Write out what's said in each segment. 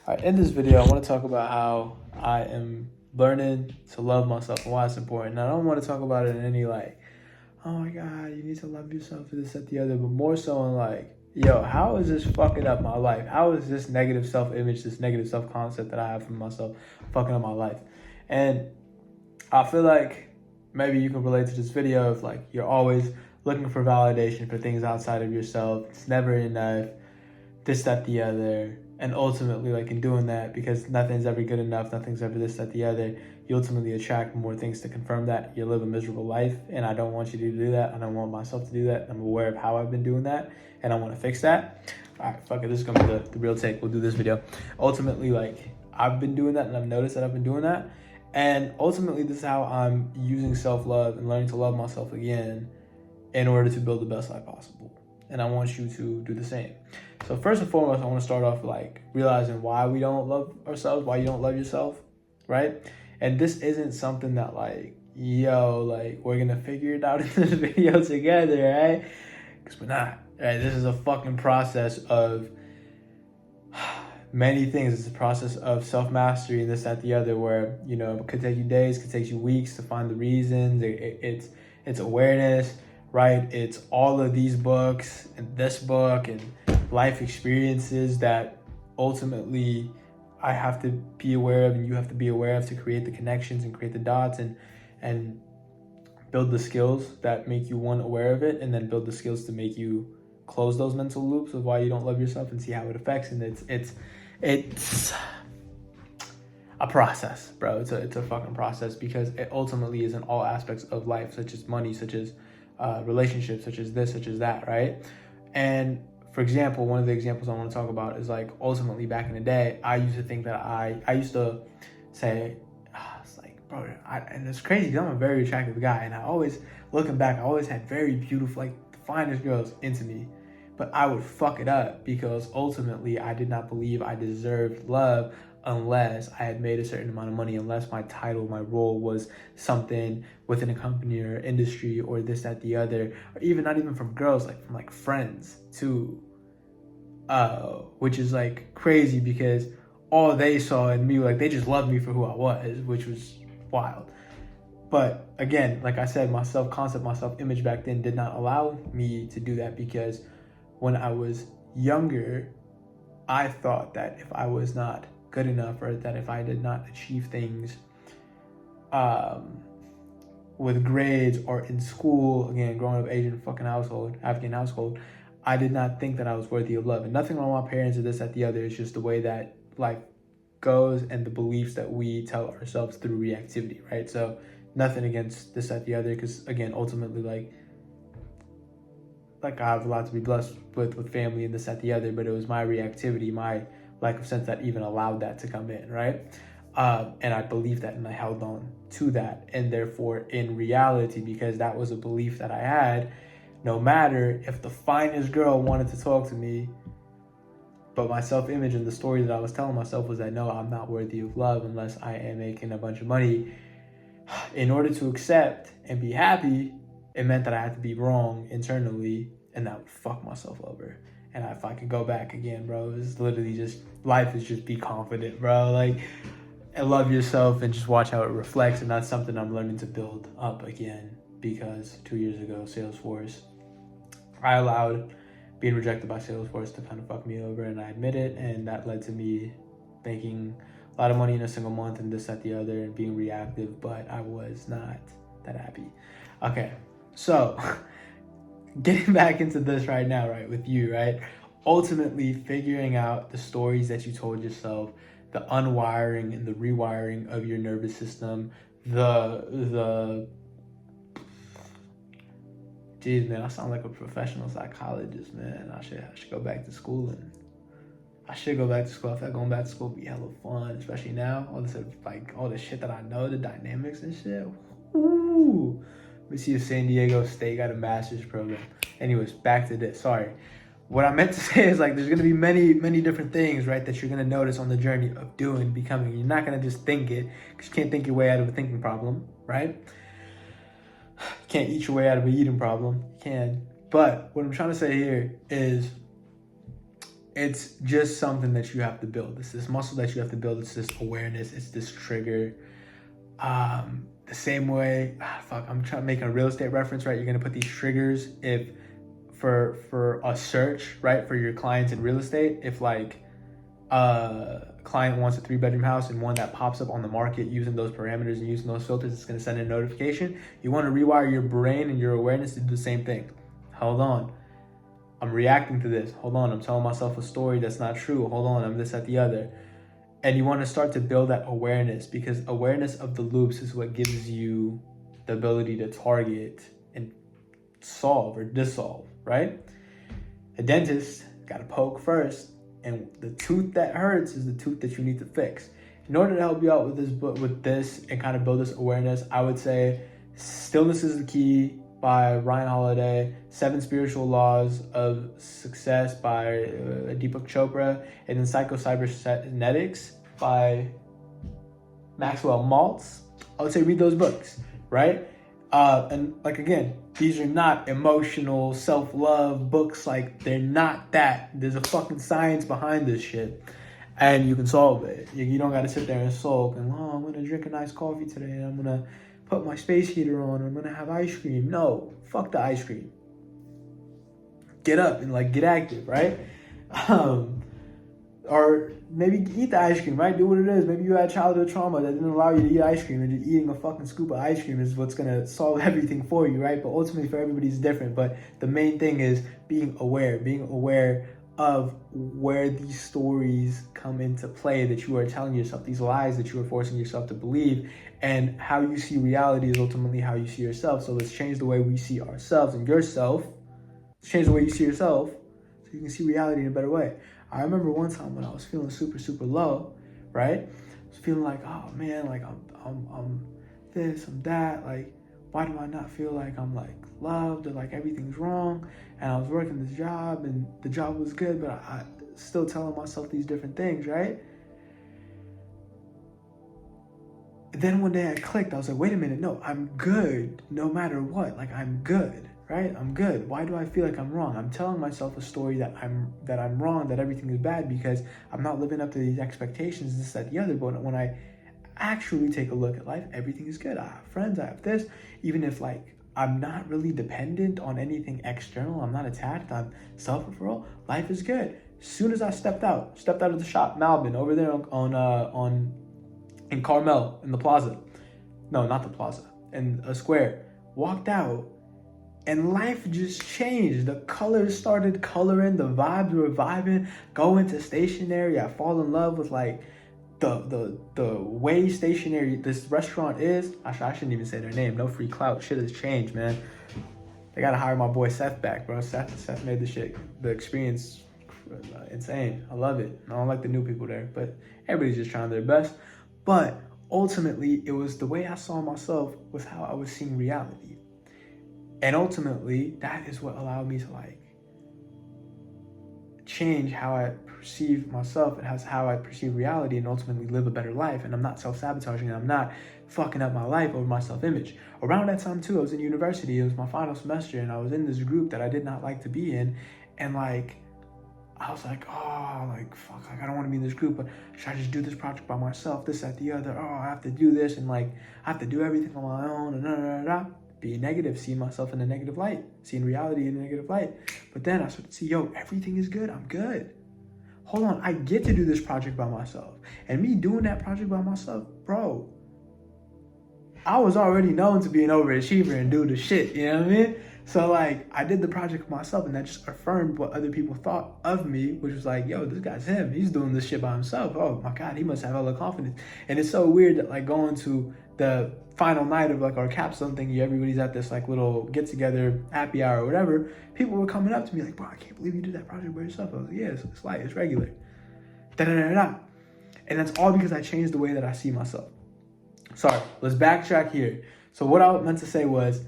In this video, I want to talk about how I am learning to love myself and why it's important. And I don't want to talk about it in any like, oh my God, you need to love yourself for this, that, the other, but more so in like, yo, how is this fucking up my life? How is this negative self-image, this negative self-concept that I have for myself fucking up my life? And I feel like maybe you can relate to this video if like you're always looking for validation for things outside of yourself. It's never enough, this, that, the other. And ultimately, like in doing that, because nothing's ever good enough, nothing's ever this, that, the other, you ultimately attract more things to confirm that. You live a miserable life, and I don't want you to do that. I don't want myself to do that. I'm aware of how I've been doing that, and I want to fix that. All right, fuck it. This is going to be the real take. We'll do this video. Ultimately, like, I've been doing that, and I've noticed that I've been doing that. And ultimately, this is how I'm using self-love and learning to love myself again in order to build the best life possible. And I want you to do the same. So first and foremost, I want to start off like realizing why we don't love ourselves, why you don't love yourself, right? And this isn't something that like, yo, like we're going to figure it out in this video together, right? Because we're not, right? This is a fucking process of many things. It's a process of self-mastery and this, that, the other, where, you know, it could take you days, could take you weeks to find the reasons. It's awareness, right? It's all of these books and this book and life experiences that ultimately I have to be aware of and you have to be aware of to create the connections and create the dots and build the skills that make you one aware of it, and then build the skills to make you close those mental loops of why you don't love yourself and see how it affects. And it's a process, bro. It's a fucking process, because it ultimately is in all aspects of life, such as money, such as relationships, such as this, such as that, right? And for example, one of the examples I want to talk about is like ultimately back in the day, I used to think that I used to say, it's like, bro, and it's crazy because I'm a very attractive guy, and I always, looking back, I always had very beautiful, like the finest girls into me, but I would fuck it up because ultimately I did not believe I deserved love unless I had made a certain amount of money, unless my title, my role was something within a company or industry or this, that, the other, or even not even from girls, like from like friends too, which is like crazy because all they saw in me, like they just loved me for who I was, which was wild. But again, like I said, my self-concept, my self-image back then did not allow me to do that, because when I was younger, I thought that if I was not good enough, or that if I did not achieve things with grades or in school, again, growing up Asian fucking household, African household, I did not think that I was worthy of love. And nothing wrong with my parents or this, that, the other. It's just the way that life goes and the beliefs that we tell ourselves through reactivity, right? So nothing against this, that, the other, because again, ultimately, like I have a lot to be blessed with family and this, that, the other, but it was my reactivity, my lack of sense that even allowed that to come in, right? And I believed that, and I held on to that. And therefore, in reality, because that was a belief that I had, no matter if the finest girl wanted to talk to me, but my self-image and the story that I was telling myself was that, no, I'm not worthy of love unless I am making a bunch of money. In order to accept and be happy, it meant that I had to be wrong internally, and that would fuck myself over. And if I could go back again, bro, it's literally just, life is just be confident, bro. Like, and love yourself and just watch how it reflects. And that's something I'm learning to build up again, because 2 years ago, Salesforce, I allowed being rejected by Salesforce to kind of fuck me over, and I admit it. And that led to me making a lot of money in a single month and this, that, the other, and being reactive, but I was not that happy. Okay, so getting back into this right now, right, with you, right? Ultimately figuring out the stories that you told yourself, the unwiring and the rewiring of your nervous system, geez, man, I sound like a professional psychologist, man. I should go back to school, and I should go back to school. I feel like going back to school would be hella fun, especially now. All this, like, all the shit that I know, the dynamics and shit. Ooh. Let me see if San Diego State got a master's program. Anyways, back to this. Sorry. What I meant to say is, like, there's going to be many, many different things, right, that you're going to notice on the journey of doing, becoming. You're not going to just think it, because you can't think your way out of a thinking problem, right? You can't eat your way out of an eating problem. You can. But what I'm trying to say here is, it's just something that you have to build. It's this muscle that you have to build. It's this awareness. It's this trigger. The same way, I'm trying to make a real estate reference, right? You're gonna put these triggers if for a search, right, for your clients in real estate. If like a client wants a 3-bedroom house and one that pops up on the market using those parameters and using those filters, it's gonna send a notification. You want to rewire your brain and your awareness to do the same thing. Hold on. I'm reacting to this. Hold on. I'm telling myself a story that's not true. Hold on. I'm this, that, the other. And you want to start to build that awareness, because awareness of the loops is what gives you the ability to target and solve or dissolve, right? A dentist got to poke first, and the tooth that hurts is the tooth that you need to fix. In order to help you out with this and kind of build this awareness, I would say Stillness is the Key by Ryan Holiday, 7 Spiritual Laws of Success by Deepak Chopra, and then Psycho-Cybernetics by Maxwell Maltz. I would say read those books, right? And like, again, these are not emotional self-love books. Like, they're not that. There's a fucking science behind this shit, and you can solve it. You don't got to sit there and sulk and, I'm going to drink a nice coffee today, and I'm going to put my space heater on, I'm gonna have ice cream. No, fuck the ice cream. Get up and like get active, right? Or maybe eat the ice cream, right? Do what it is. Maybe you had childhood trauma that didn't allow you to eat ice cream, and just eating a fucking scoop of ice cream is what's gonna solve everything for you, right? But ultimately for everybody's different. But the main thing is being aware of where these stories come into play that you are telling yourself, these lies that you are forcing yourself to believe, and how you see reality is ultimately how you see yourself. So let's change the way we see ourselves and yourself. Let's change the way you see yourself so you can see reality in a better way. I remember one time when I was feeling super, super low, right? I was feeling like, oh man, like I'm this, I'm that, like, why do I not feel like I'm like loved, or like everything's wrong? And I was working this job and the job was good, but I still telling myself these different things, right? And then one day I clicked. I was like, wait a minute, no, I'm good no matter what. Like, I'm good, right? I'm good. Why do I feel like I'm wrong? I'm telling myself a story that I'm wrong, that everything is bad because I'm not living up to these expectations, this, that, the other. But when I actually take a look at life, everything is good. I have friends, I have this. Even if like I'm not really dependent on anything external, I'm not attached, I'm self-referral, life is good. As soon as I stepped out of the shop, Malvin, over there in Carmel, in the plaza. No, not the plaza, in a square. Walked out, and life just changed. The colors started coloring, the vibes were vibing. Go into stationery, I fall in love with like the way stationary this restaurant is. I shouldn't even say their name. No free clout. Shit has changed, man. They gotta hire my boy Seth back, bro. Seth made the experience insane. I love it. I don't like the new people there, but everybody's just trying their best. But ultimately, it was the way I saw myself was how I was seeing reality. And ultimately, that is what allowed me to like change how I perceive myself and how I perceive reality, and ultimately live a better life. And I'm not self-sabotaging, and I'm not fucking up my life over my self-image. Around that time too, I was in university. It was my final semester, and I was in this group that I did not like to be in. And like, I was like, oh, like, fuck, like, I don't want to be in this group, but should I just do this project by myself, this, that, the other? Oh, I have to do this, and like, I have to do everything on my own, and being negative, seeing myself in a negative light, seeing reality in a negative light. But then I started to see, yo, everything is good. I'm good. Hold on, I get to do this project by myself. And me doing that project by myself, bro, I was already known to be an overachiever and do the shit, you know what I mean? So like, I did the project myself, and that just affirmed what other people thought of me, which was like, yo, this guy's him. He's doing this shit by himself. Oh my God, he must have hella confidence. And it's so weird that like going to the final night of like our capstone thing, everybody's at this like little get together, happy hour or whatever. People were coming up to me like, bro, I can't believe you did that project by yourself. I was like, yeah, it's light, it's regular. And that's all because I changed the way that I see myself. Sorry, let's backtrack here. So what I meant to say was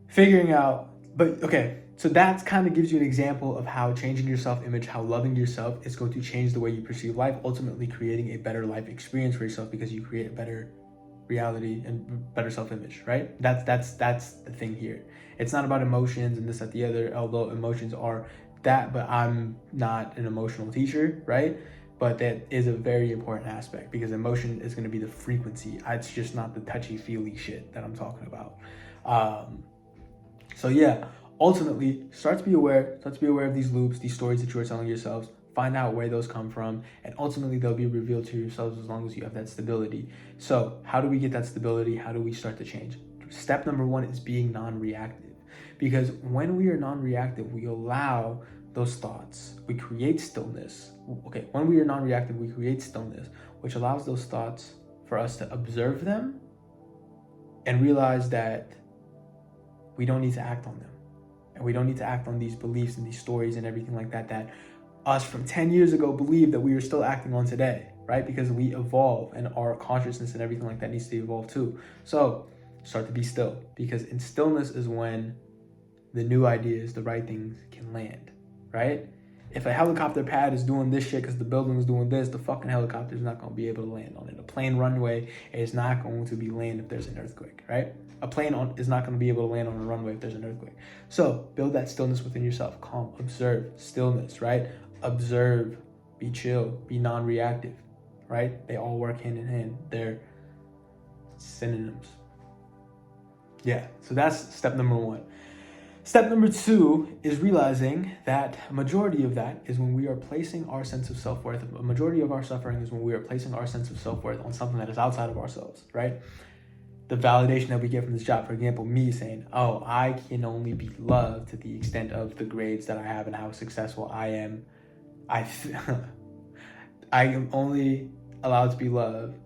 figuring out, but okay, so that kind of gives you an example of how changing your self-image, how loving yourself is going to change the way you perceive life, ultimately creating a better life experience for yourself because you create a better reality and better self-image, right? That's the thing here. It's not about emotions and this, that, the other, although emotions are but I'm not an emotional teacher, right? But that is a very important aspect because emotion is going to be the frequency. It's just not the touchy-feely shit that I'm talking about. So yeah, ultimately, start to be aware of these loops, these stories that you are telling yourselves. Find out where those come from, and ultimately they'll be revealed to yourselves as long as you have that stability. So how do we get that stability? How do we start to change? Step number one is being non-reactive, because when we are non-reactive, we allow those thoughts. We create stillness. Okay, when we are non-reactive, we create stillness, which allows those thoughts for us to observe them and realize that we don't need to act on them. And we don't need to act on these beliefs and these stories and everything like that that us from 10 years ago believe that we are still acting on today, right? Because we evolve and our consciousness and everything like that needs to evolve too. So start to be still, because in stillness is when the new ideas, the right things can land, right? If a helicopter pad is doing this shit because the building is doing this, the fucking helicopter is not going to be able to land on it. A plane runway is not going to be land if there's an earthquake, right? A plane is not going to be able to land on a runway if there's an earthquake. So build that stillness within yourself. Calm, observe, stillness, right? Observe, be chill, be non-reactive, right? They all work hand in hand. They're synonyms. Yeah, so that's step number one. Step number two is realizing that a majority of that is when we are placing our sense of self-worth. A majority of our suffering is when we are placing our sense of self-worth on something that is outside of ourselves, right? The validation that we get from this job, for example, me saying, oh, I can only be loved to the extent of the grades that I have and how successful I am. I am only allowed to be loved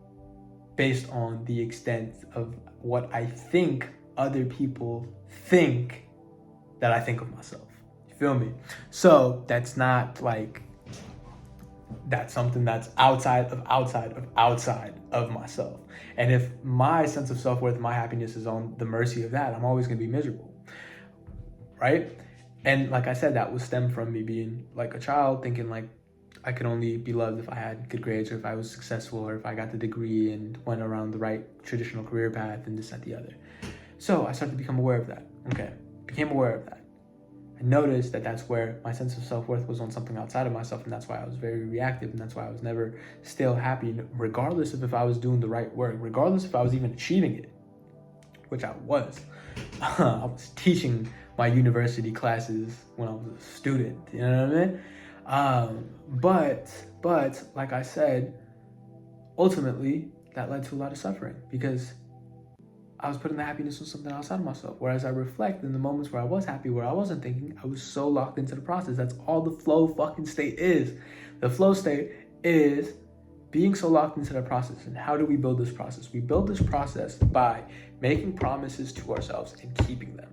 based on the extent of what I think other people think that I think of myself. You feel me? So that's not like, that's something that's outside of myself. And if my sense of self-worth, my happiness is on the mercy of that, I'm always gonna be miserable, right? And like I said, that would stem from me being like a child, thinking like I could only be loved if I had good grades, or if I was successful, or if I got the degree and went around the right traditional career path and this, that, the other. So I started to become aware of that. Okay, became aware of that. I noticed that that's where my sense of self-worth was on something outside of myself, and that's why I was very reactive, and that's why I was never still happy, regardless of if I was doing the right work, regardless if I was even achieving it, which I was. I was teaching my university classes when I was a student, you know what I mean? But like I said, ultimately that led to a lot of suffering, because I was putting the happiness on something outside of myself. Whereas I reflect in the moments where I was happy, where I wasn't thinking, I was so locked into the process. That's all the flow fucking state is. The flow state is being so locked into the process. And how do we build this process? We build this process by making promises to ourselves and keeping them.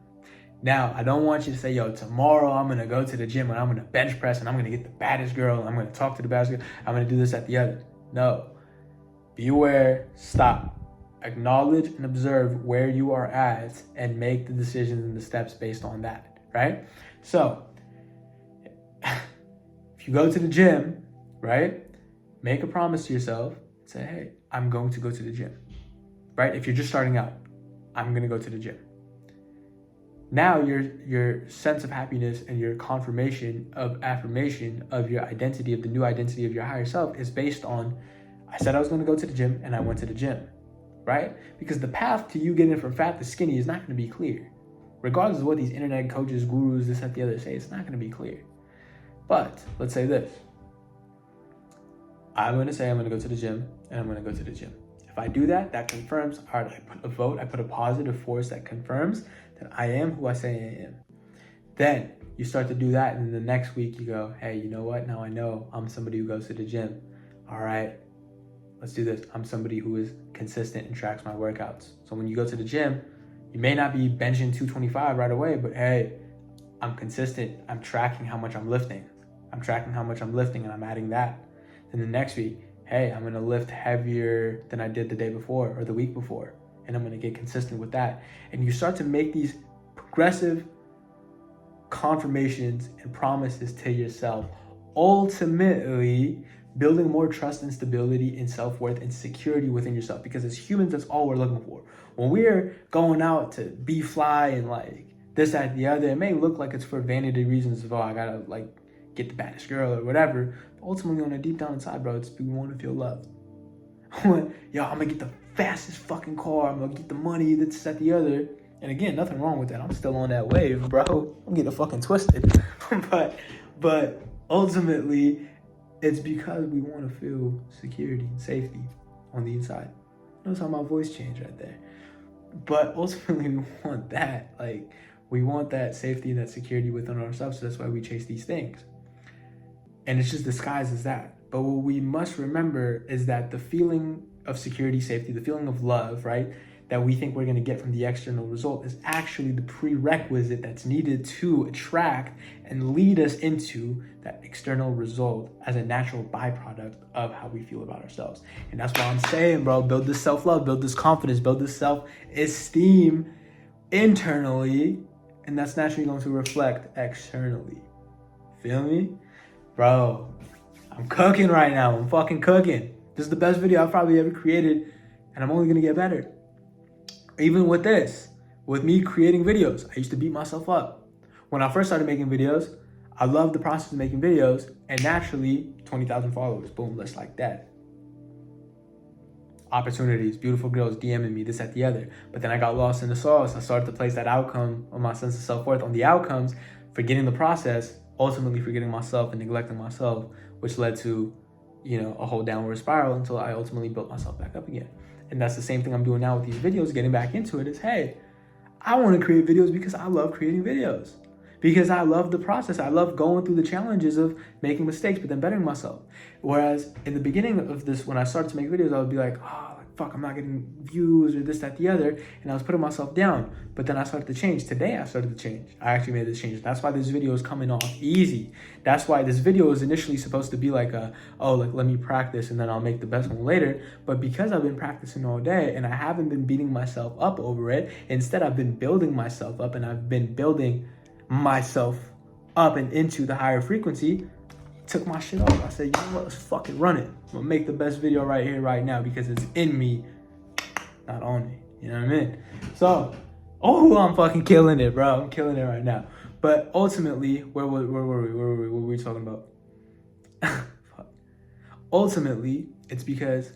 Now, I don't want you to say, yo, tomorrow I'm going to go to the gym and I'm going to bench press and I'm going to get the baddest girl and I'm going to talk to the baddest girl. I'm going to do this, at the other. No. Be aware. Stop. Acknowledge and observe where you are at and make the decisions and the steps based on that, right? So if you go to the gym, right, make a promise to yourself. Say, hey, I'm going to go to the gym, right? If you're just starting out, I'm going to go to the gym. Now your sense of happiness and your affirmation of your identity, of the new identity of your higher self, is based on, I said I was going to go to the gym and I went to the gym. Right? Because the path to you getting from fat to skinny is not going to be clear. Regardless of what these internet coaches, gurus, this, that, the other say, it's not going to be clear. But let's say this. I'm going to say I'm going to go to the gym, and I'm going to go to the gym. If I do that, that confirms, all right, I put a vote, I put a positive force that confirms that I am who I say I am. Then you start to do that, and then the next week you go, hey, you know what? Now I know I'm somebody who goes to the gym. All right. Let's do this. I'm somebody who is consistent and tracks my workouts. So when you go to the gym, you may not be benching 225 right away, but hey, I'm consistent. I'm tracking how much I'm lifting. I'm tracking how much I'm lifting and I'm adding that. Then the next week, hey, I'm going to lift heavier than I did the day before or the week before. And I'm going to get consistent with that. And you start to make these progressive confirmations and promises to yourself, ultimately building more trust and stability and self-worth and security within yourself. Because as humans, that's all we're looking for. When we're going out to be fly and like this, that, the other. It may look like it's for vanity reasons of, oh, I gotta like get the baddest girl or whatever. But ultimately, on a deep down inside, bro, it's we want to feel loved. Yo, I'm gonna get the fastest fucking car. I'm gonna get the money, this, that, the other. And again, nothing wrong with that. I'm still on that wave, bro. I'm getting fucking twisted. but ultimately, it's because we want to feel security and safety on the inside. Notice how my voice changed right there. But ultimately, we want that. Like, we want that safety and that security within ourselves. So that's why we chase these things. And it's just disguised as that. But what we must remember is that the feeling of security, safety, the feeling of love, right, that we think we're going to get from the external result is actually the prerequisite that's needed to attract and lead us into that external result as a natural byproduct of how we feel about ourselves. And that's why I'm saying, bro, build this self-love, build this confidence, build this self-esteem internally, and that's naturally going to reflect externally. Feel me? Bro, I'm cooking right now. I'm fucking cooking. This is the best video I've probably ever created, and I'm only going to get better. Even with this, with me creating videos, I used to beat myself up. When I first started making videos, I loved the process of making videos, and naturally, 20,000 followers, boom, just like that. Opportunities, beautiful girls DMing me, this, that, the other. But then I got lost in the sauce. I started to place that outcome of my sense of self-worth on the outcomes, forgetting the process, ultimately forgetting myself and neglecting myself, which led to, a whole downward spiral until I ultimately built myself back up again. And that's the same thing I'm doing now with these videos, getting back into it is, hey, I want to create videos because I love creating videos. Because I love the process. I love going through the challenges of making mistakes, but then bettering myself. Whereas in the beginning of this, when I started to make videos, I would be like, fuck, I'm not getting views or this, that, the other. And I was putting myself down. But then I started to change. Today, I started to change. I actually made this change. That's why this video is coming off easy. That's why this video was initially supposed to be like let me practice and then I'll make the best one later. But because I've been practicing all day and I haven't been beating myself up over it, instead I've been building myself up and I've been building myself up and into the higher frequency, took my shit off. I said, you know what, let's fucking run it. I'm gonna make the best video right here, right now, because it's in me, not on me. You know what I mean? So, I'm fucking killing it, bro. I'm killing it right now. But ultimately, where were we? What were we talking about? Ultimately, it's because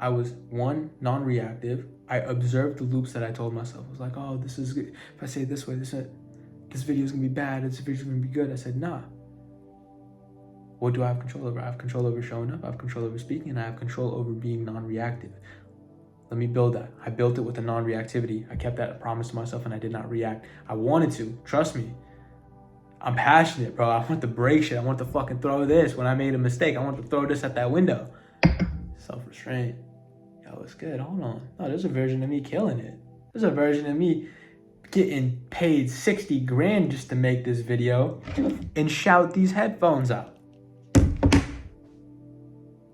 I was, one, non-reactive. I observed the loops that I told myself. I was like, oh, this is good. If I say it this way, this video is gonna be bad, this video is gonna be good. I said, nah. What do I have control over? I have control over showing up, I have control over speaking, and I have control over being non-reactive. Let me build that. I built it with a non-reactivity. I kept that promise to myself and I did not react. I wanted to, trust me. I'm passionate, bro. I want to break shit. I want to fucking throw this. When I made a mistake, I want to throw this at that window. Self-restraint. Yo, it's good, hold on. No, there's a version of me killing it. There's a version of me getting paid 60 grand just to make this video and shout these headphones out.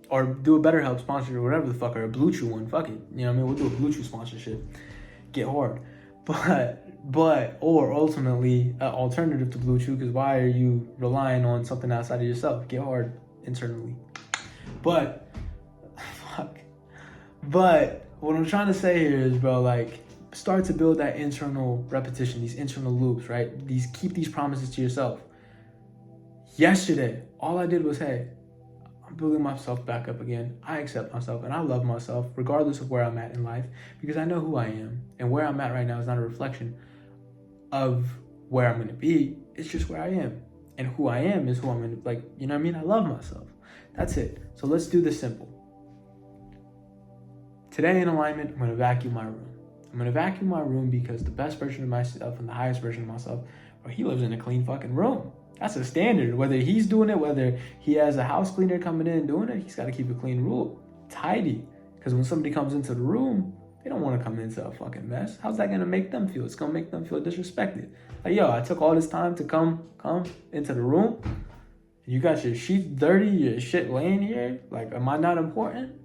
Or do a BetterHelp sponsor or whatever the fuck, or a Bluetooth one, fuck it. You know what I mean? We'll do a Bluetooth sponsorship. Get hard. Or ultimately, an alternative to Bluetooth, because why are you relying on something outside of yourself? Get hard internally. But what I'm trying to say here is, bro, like, start to build that internal repetition, these internal loops, right? Keep these promises to yourself. Yesterday, all I did was, hey, I'm building myself back up again. I accept myself and I love myself regardless of where I'm at in life, because I know who I am, and where I'm at right now is not a reflection of where I'm going to be. It's just where I am, and who I am is who I'm going to, like, you know what I mean? I love myself. That's it. So let's do this simple. Today in alignment, I'm going to vacuum my room. I'm going to vacuum my room because the best version of myself and the highest version of myself, well, he lives in a clean fucking room. That's a standard. Whether he's doing it, whether he has a house cleaner coming in and doing it, he's got to keep a clean room, tidy. Because when somebody comes into the room, they don't want to come into a fucking mess. How's that going to make them feel? It's going to make them feel disrespected. Like, yo, I took all this time to come into the room. You got your sheets dirty, your shit laying here. Like, am I not important?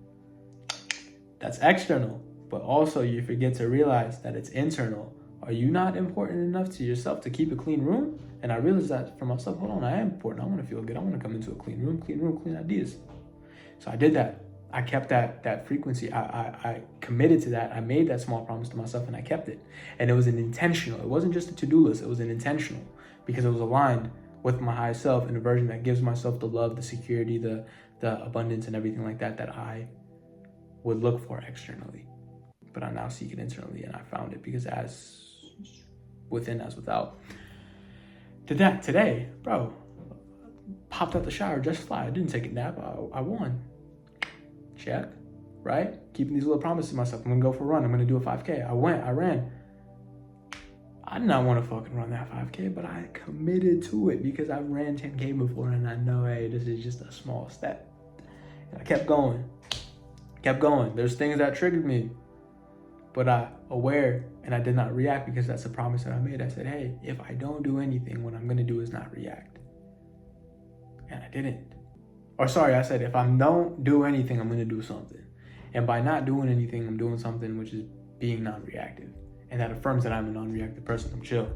That's external. But also you forget to realize that it's internal. Are you not important enough to yourself to keep a clean room? And I realized that for myself. Hold on, I am important. I want to feel good. I want to come into a clean room, clean ideas. So I did that. I kept that frequency. I committed to that. I made that small promise to myself and I kept it. And it was an intentional. It wasn't just a to-do list. It was an intentional because it was aligned with my higher self in a version that gives myself the love, the security, the abundance and everything like that I would look for externally. But I now seek it internally and I found it because as within, as without. Did that today, bro. Popped out the shower, just fly. I didn't take a nap. I won. Check, right? Keeping these little promises to myself. I'm gonna go for a run. I'm gonna do a 5K. I ran. I did not want to fucking run that 5K, but I committed to it because I ran 10K before and I know, hey, this is just a small step. And I kept going. There's things that triggered me, but I aware and I did not react because that's a promise that I made. I said, hey, if I don't do anything, what I'm gonna do is not react. And I didn't. Or sorry, I said, if I don't do anything, I'm gonna do something. And by not doing anything, I'm doing something which is being non-reactive. And that affirms that I'm a non-reactive person. I'm chill.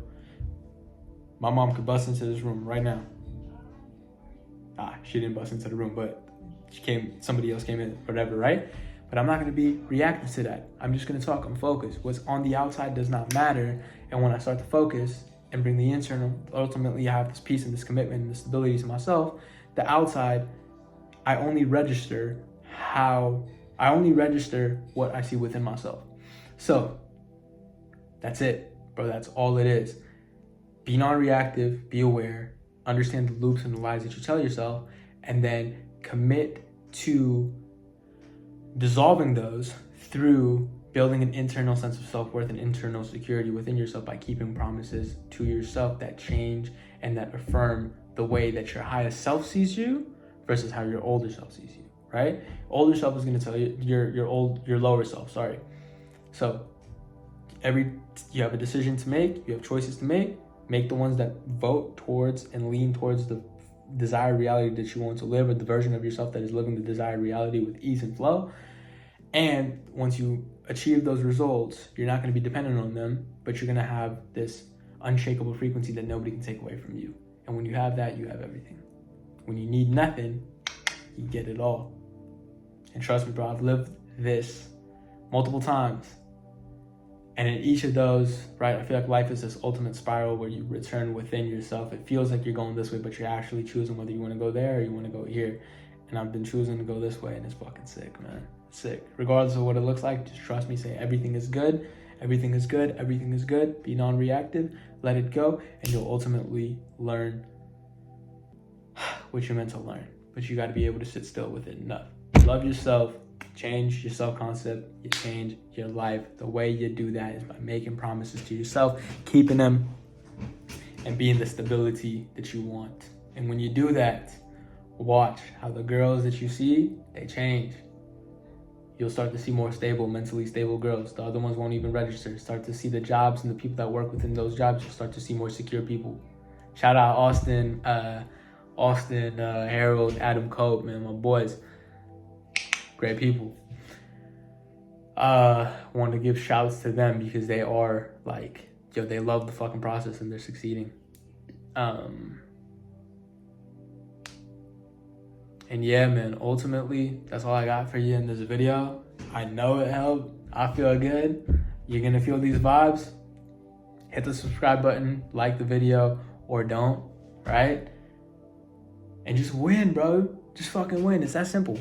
My mom could bust into this room right now. She didn't bust into the room, but somebody else came in, whatever, right? But I'm not gonna be reactive to that. I'm just gonna talk, I'm focused. What's on the outside does not matter. And when I start to focus and bring the internal, ultimately I have this peace and this commitment and this stability to myself. The outside, I only register what I see within myself. So that's it, bro. That's all it is. Be non-reactive, be aware, understand the loops and the lies that you tell yourself, and then commit to dissolving those through building an internal sense of self-worth and internal security within yourself by keeping promises to yourself that change and that affirm the way that your highest self sees you versus how your older self sees you, right? Older self is going to tell you your lower self, sorry. So you have a decision to make, you have choices to make the ones that vote towards and lean towards the desired reality that you want to live, or the version of yourself that is living the desired reality with ease and flow. And once you achieve those results, you're not going to be dependent on them, but you're going to have this unshakable frequency that nobody can take away from you. And when you have that, you have everything. When you need nothing, you get it all. And trust me, bro, I've lived this multiple times. And in each of those, right, I feel like life is this ultimate spiral where you return within yourself. It feels like you're going this way, but you're actually choosing whether you want to go there or you want to go here. And I've been choosing to go this way, and it's fucking sick, man. Sick. Regardless of what it looks like, just trust me, say everything is good, everything is good, everything is good. Be non-reactive, let it go, and you'll ultimately learn what you're meant to learn. But you got to be able to sit still with it enough. Love yourself, change your self-concept, you change your life. The way you do that is by making promises to yourself, keeping them, and being the stability that you want. And when you do that, watch how the girls that you see, they change. You'll start to see more stable, mentally stable girls. The other ones won't even register. Start to see the jobs and the people that work within those jobs. You'll start to see more secure people. Shout out Austin, Harold, Adam Cope, man, my boys. Great people. Want to give shouts to them because they are like, they love the fucking process and they're succeeding. And yeah, man, ultimately, that's all I got for you in this video. I know it helped. I feel good. You're going to feel these vibes. Hit the subscribe button, like the video, or don't, right? And just win, bro. Just fucking win. It's that simple.